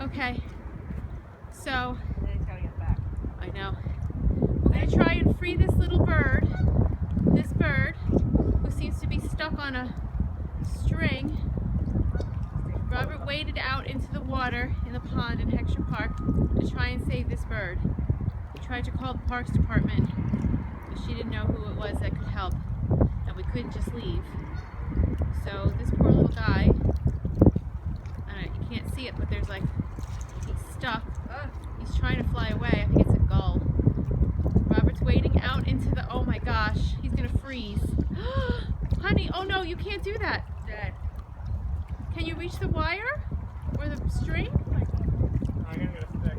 Okay. So, Then he's gotta get back. I know. We're gonna try and free this little bird. This bird, who seems to be stuck on a string. Robert waded out into the water in the pond in Hecksher Park to try and save this bird. He tried to call the Parks Department, but she didn't know who it was that could help, and we couldn't just leave. So this poor little guy, you can't see it, but there's like, he's stuck. He's trying to fly away. I think it's a gull. Robert's wading out into the, oh my gosh, he's gonna freeze. Honey, oh no, you can't do that. Dad. Can you reach the wire? Or the string? I'm gonna get a stick.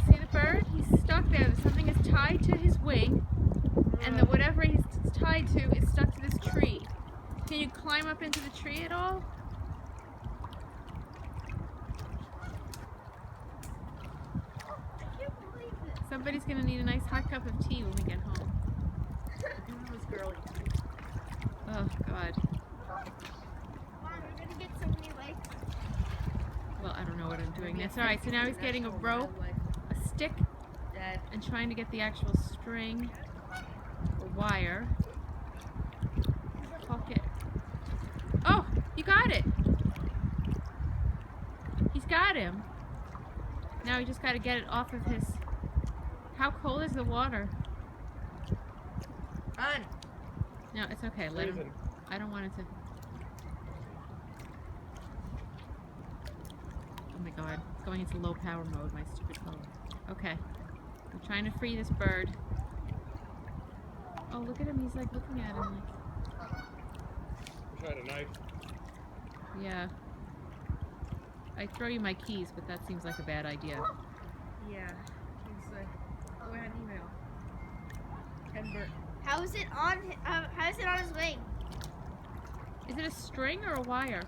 See the bird? He's stuck there. Something is tied to his wing, and the whatever he's tied to is stuck to this tree. Can you climb up into the tree at all? I can't believe it. Somebody's gonna need a nice hot cup of tea when we get home. It was girly. Oh God. Mom, we're gonna get so many likes. Well, I don't know what I'm doing. That's all right. So now he's getting a rope, a stick, Dad. and trying to get the actual string or wire. Hook it. Oh, you got it. He's got him. Now we just got to get it off of his. How cold is the water? Run. No, it's okay. Let him. Freezing. I don't want it to. Oh my God, it's going into low power mode. My stupid phone. Okay, I'm trying to free this bird. Oh, look at him. He's like looking at him. Like, Tried a knife. yeah. I throw you my keys, but that seems like a bad idea. Yeah. He's like, go ahead and email. Ken Burt. How is it on his wing? Is it a string or a wire?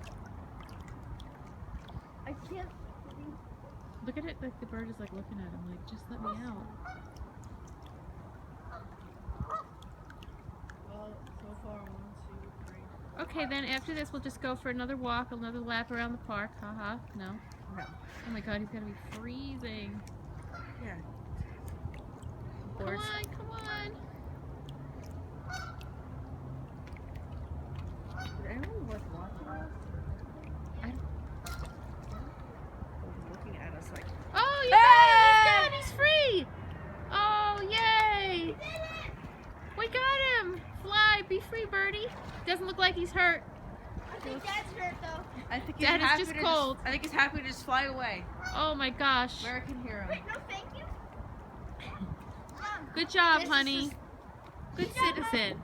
I can't believe. Look at it. Like the bird is like looking at him. Like, just let me out. Well, so far, 1, 2, 3. Okay, then after this, we'll just go for another walk, another lap around the park. Haha. No. No. Oh my God, he's gonna be freezing. Yeah. Come on, come on. Did anyone worth watching us? I don't- He's looking at us like, Oh, you got him! He's free! Oh, yay! We got him! Fly, be free, birdie. Doesn't look like he's hurt. I think Dad's hurt though. I think he's Dad is happy just to cold. I think he's happy to just fly away. Oh my gosh. American hero. Wait, no, thank you. Mom, Good job, this is honey. just- Good Good job, citizen.